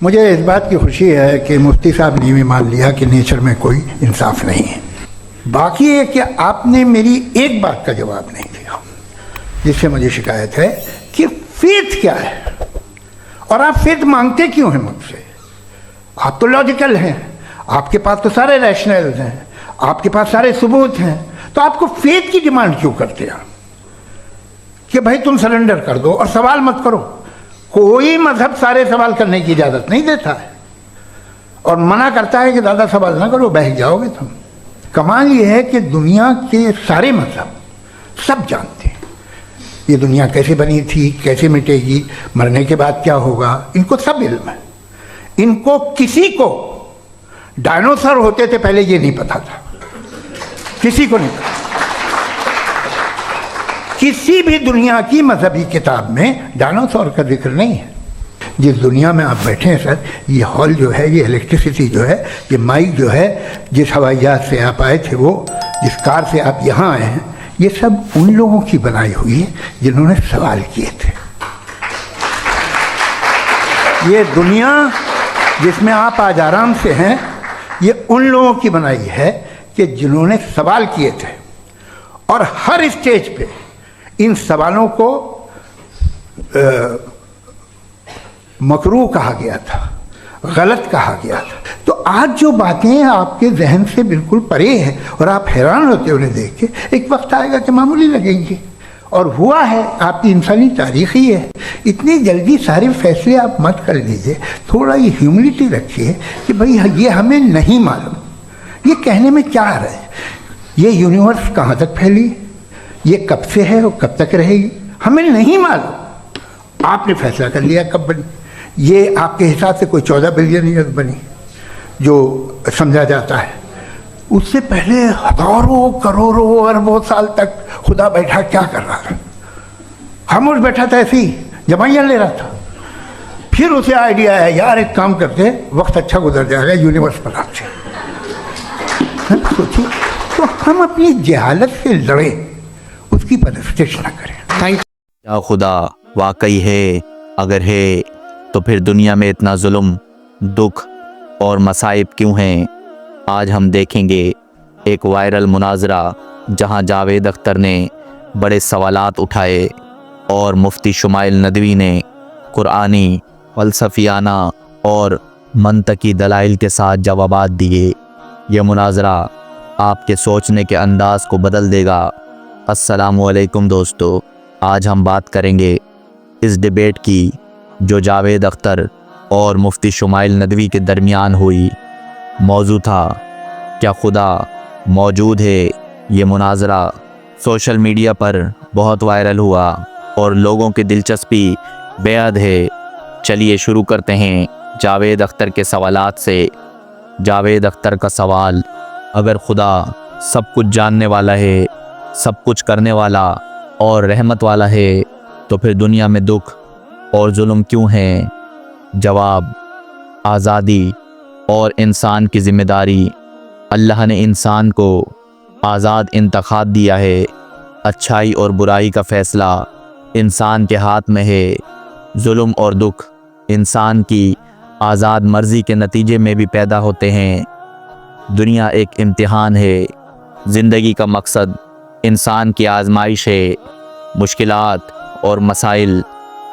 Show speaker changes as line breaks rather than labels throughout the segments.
مجھے اس بات کی خوشی ہے کہ مفتی صاحب نے بھی مان لیا کہ نیچر میں کوئی انصاف نہیں ہے۔ باقی ہے کہ آپ نے میری ایک بات کا جواب نہیں دیا جس سے مجھے شکایت ہے کہ فیتھ کیا ہے اور آپ فیتھ مانگتے کیوں ہیں مجھ سے؟ آپ تو لاجیکل ہیں، آپ کے پاس تو سارے ریشنلز ہیں، آپ کے پاس سارے ثبوت ہیں، تو آپ کو فیتھ کی ڈیمانڈ کیوں کرتے ہیں کہ بھائی تم سرنڈر کر دو اور سوال مت کرو؟ کوئی مذہب سارے سوال کرنے کی اجازت نہیں دیتا ہے اور منع کرتا ہے کہ زیادہ سوال نہ کرو، بہک جاؤ گے تم۔ کمال یہ ہے کہ دنیا کے سارے مذہب سب جانتے ہیں یہ دنیا کیسے بنی تھی، کیسے مٹے گی، مرنے کے بعد کیا ہوگا، ان کو سب علم ہے۔ ان کو کسی کو ڈائنوسر ہوتے تھے پہلے یہ نہیں پتا تھا، کسی کو نہیں پتا۔ کسی بھی دنیا کی مذہبی کتاب میں ڈائنوسار کا ذکر نہیں ہے۔ جس دنیا میں آپ بیٹھے ہیں سر، یہ ہال جو ہے، یہ الیکٹریسٹی جو ہے، یہ مائک جو ہے، جس ہوائی جہاز سے آپ آئے تھے، وہ جس کار سے آپ یہاں آئے ہیں، یہ سب ان لوگوں کی بنائی ہوئی ہے جنہوں نے سوال کیے تھے۔ یہ دنیا جس میں آپ آج آرام سے ہیں، یہ ان لوگوں کی بنائی ہے کہ جنہوں نے سوال کیے تھے، اور ہر اسٹیج پہ ان سوالوں کو مکروہ کہا گیا تھا، غلط کہا گیا تھا۔ تو آج جو باتیں آپ کے ذہن سے بالکل پرے ہیں اور آپ حیران ہوتے انہیں دیکھ کے، ایک وقت آئے گا کہ معمولی لگیں گی، اور ہوا ہے۔ آپ کی انسانی تاریخ ہی ہے۔ اتنی جلدی سارے فیصلے آپ مت کر لیجئے، تھوڑا یہ ہیوملٹی رکھیے کہ بھئی یہ ہمیں نہیں معلوم۔ یہ کہنے میں کیا آ رہا ہے؟ یہ یونیورس کہاں تک پھیلی، یہ کب سے ہے اور کب تک رہے گی، ہمیں نہیں معلوم۔ آپ نے فیصلہ کر لیا کب بنی۔ یہ آپ کے حساب سے کوئی 14 بلین ایئر بنی جو سمجھا جاتا ہے۔ اس سے پہلے ہزاروں کروڑوں اربوں سال تک خدا بیٹھا کیا کر رہا تھا؟ خاموش بیٹھا تھا، ایسے ہی جمائیاں لے رہا تھا۔ پھر اسے آئیڈیا ہے یار ایک کام کرتے، وقت اچھا گزر جائے گا، یونیورس بناتے ہیں۔ سوچو، تو ہم اپنی جہالت سے لڑیں، اس کی پرستش نہ کریں۔
کیا خدا واقعی ہے؟ اگر ہے تو پھر دنیا میں اتنا ظلم، دکھ اور مصائب کیوں ہیں؟ آج ہم دیکھیں گے ایک وائرل مناظرہ جہاں جاوید اختر نے بڑے سوالات اٹھائے اور مفتی شمائل ندوی نے قرآنی، فلسفیانہ اور منطقی دلائل کے ساتھ جوابات دیے۔ یہ مناظرہ آپ کے سوچنے کے انداز کو بدل دے گا۔ السلام علیکم دوستو، آج ہم بات کریں گے اس ڈیبیٹ کی جو جاوید اختر اور مفتی شمائل ندوی کے درمیان ہوئی۔ موضوع تھا کیا خدا موجود ہے؟ یہ مناظرہ سوشل میڈیا پر بہت وائرل ہوا اور لوگوں کی دلچسپی بے حد ہے۔ چلیے شروع کرتے ہیں جاوید اختر کے سوالات سے۔ جاوید اختر کا سوال: اگر خدا سب کچھ جاننے والا ہے، سب کچھ کرنے والا اور رحمت والا ہے تو پھر دنیا میں دکھ اور ظلم کیوں ہیں؟ جواب: آزادی اور انسان کی ذمہ داری۔ اللہ نے انسان کو آزاد انتخاب دیا ہے۔ اچھائی اور برائی کا فیصلہ انسان کے ہاتھ میں ہے۔ ظلم اور دکھ انسان کی آزاد مرضی کے نتیجے میں بھی پیدا ہوتے ہیں۔ دنیا ایک امتحان ہے۔ زندگی کا مقصد انسان کی آزمائش ہے۔ مشکلات اور مسائل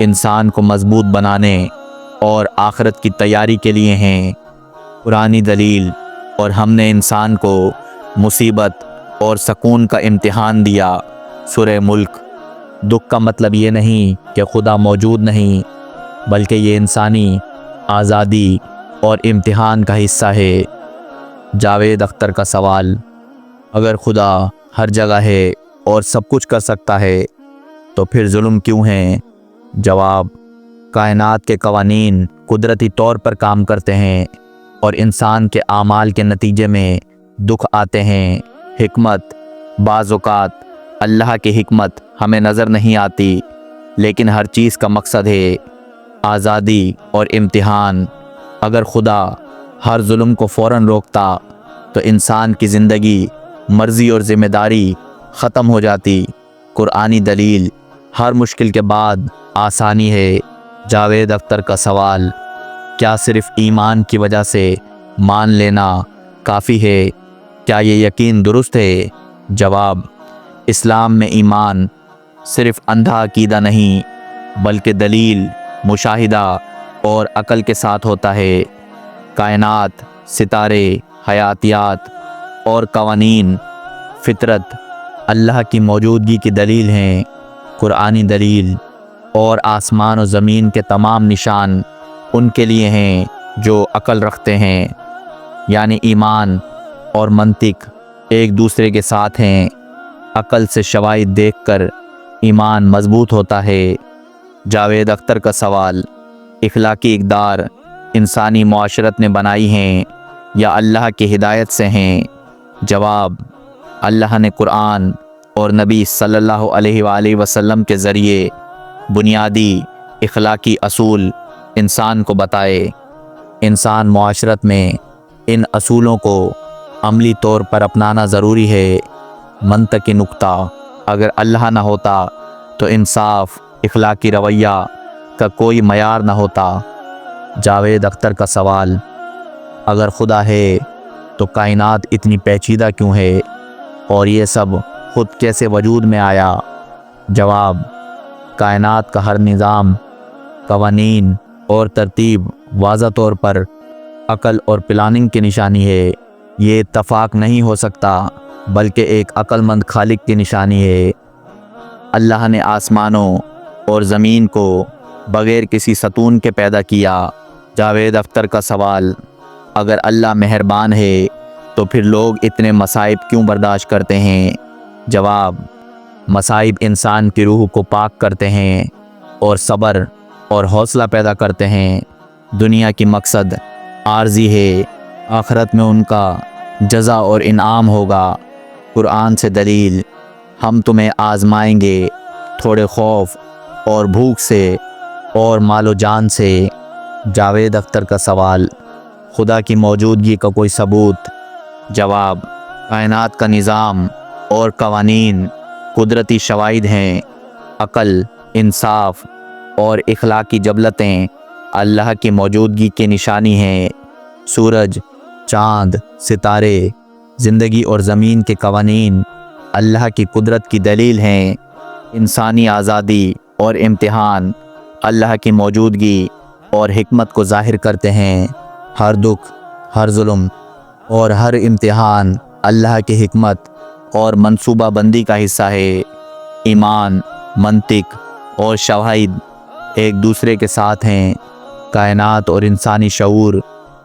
انسان کو مضبوط بنانے اور آخرت کی تیاری کے لیے ہیں۔ قرآنی دلیل: اور ہم نے انسان کو مصیبت اور سکون کا امتحان دیا۔ سورہ ملک۔ دکھ کا مطلب یہ نہیں کہ خدا موجود نہیں، بلکہ یہ انسانی آزادی اور امتحان کا حصہ ہے۔ جاوید اختر کا سوال: اگر خدا ہر جگہ ہے اور سب کچھ کر سکتا ہے تو پھر ظلم کیوں ہیں؟ جواب: کائنات کے قوانین قدرتی طور پر کام کرتے ہیں اور انسان کے اعمال کے نتیجے میں دکھ آتے ہیں۔ حکمت: بعض اوقات اللہ کی حکمت ہمیں نظر نہیں آتی، لیکن ہر چیز کا مقصد ہے آزادی اور امتحان۔ اگر خدا ہر ظلم کو فوراً روکتا تو انسان کی زندگی، مرضی اور ذمہ داری ختم ہو جاتی۔ قرآنی دلیل: ہر مشکل کے بعد آسانی ہے۔ جاوید اختر کا سوال: کیا صرف ایمان کی وجہ سے مان لینا کافی ہے؟ کیا یہ یقین درست ہے؟ جواب: اسلام میں ایمان صرف اندھا عقیدہ نہیں بلکہ دلیل، مشاہدہ اور عقل کے ساتھ ہوتا ہے۔ کائنات، ستارے، حیاتیات اور قوانین، فطرت اللہ کی موجودگی کی دلیل ہیں، قرآنی دلیل، اور آسمان و زمین کے تمام نشان ان کے لیے ہیں جو عقل رکھتے ہیں۔ یعنی ایمان اور منطق ایک دوسرے کے ساتھ ہیں۔ عقل سے شواہد دیکھ کر ایمان مضبوط ہوتا ہے۔ جاوید اختر کا سوال: اخلاقی اقدار انسانی معاشرت نے بنائی ہیں یا اللہ کی ہدایت سے ہیں؟ جواب: اللہ نے قرآن اور نبی صلی اللہ علیہ وآلہ وسلم کے ذریعے بنیادی اخلاقی اصول انسان کو بتائے۔ انسان معاشرت میں ان اصولوں کو عملی طور پر اپنانا ضروری ہے۔ منطقی نکتہ: اگر اللہ نہ ہوتا تو انصاف، اخلاقی رویہ کا کوئی معیار نہ ہوتا۔ جاوید اختر کا سوال: اگر خدا ہے تو کائنات اتنی پیچیدہ کیوں ہے اور یہ سب خود کیسے وجود میں آیا؟ جواب: کائنات کا ہر نظام، قوانین اور ترتیب واضح طور پر عقل اور پلاننگ کی نشانی ہے۔ یہ اتفاق نہیں ہو سکتا بلکہ ایک عقل مند خالق کی نشانی ہے۔ اللہ نے آسمانوں اور زمین کو بغیر کسی ستون کے پیدا کیا۔ جاوید اختر کا سوال: اگر اللہ مہربان ہے تو پھر لوگ اتنے مصائب کیوں برداشت کرتے ہیں؟ جواب: مصائب انسان کی روح کو پاک کرتے ہیں اور صبر اور حوصلہ پیدا کرتے ہیں۔ دنیا کی مقصد عارضی ہے، آخرت میں ان کا جزا اور انعام ہوگا۔ قرآن سے دلیل: ہم تمہیں آزمائیں گے تھوڑے خوف اور بھوک سے اور مال و جان سے۔ جاوید اختر کا سوال: خدا کی موجودگی کا کوئی ثبوت؟ جواب: کائنات کا نظام اور قوانین قدرتی شواہد ہیں۔ عقل، انصاف اور اخلاقی جبلتیں اللہ کی موجودگی کی نشانی ہیں۔ سورج، چاند، ستارے، زندگی اور زمین کے قوانین اللہ کی قدرت کی دلیل ہیں۔ انسانی آزادی اور امتحان اللہ کی موجودگی اور حکمت کو ظاہر کرتے ہیں۔ ہر دکھ، ہر ظلم اور ہر امتحان اللہ کی حکمت اور منصوبہ بندی کا حصہ ہے۔ ایمان، منطق اور شواہد ایک دوسرے کے ساتھ ہیں۔ کائنات اور انسانی شعور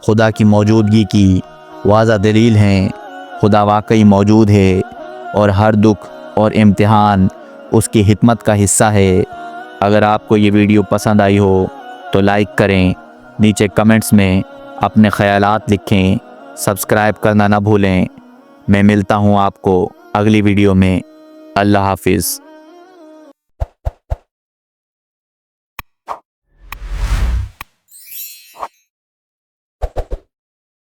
خدا کی موجودگی کی واضح دلیل ہیں۔ خدا واقعی موجود ہے اور ہر دکھ اور امتحان اس کی حکمت کا حصہ ہے۔ اگر آپ کو یہ ویڈیو پسند آئی ہو تو لائک کریں، نیچے کمنٹس میں اپنے خیالات لکھیں، سبسکرائب کرنا نہ بھولیں۔ میں ملتا ہوں آپ کو اگلی ویڈیو میں۔ اللہ حافظ۔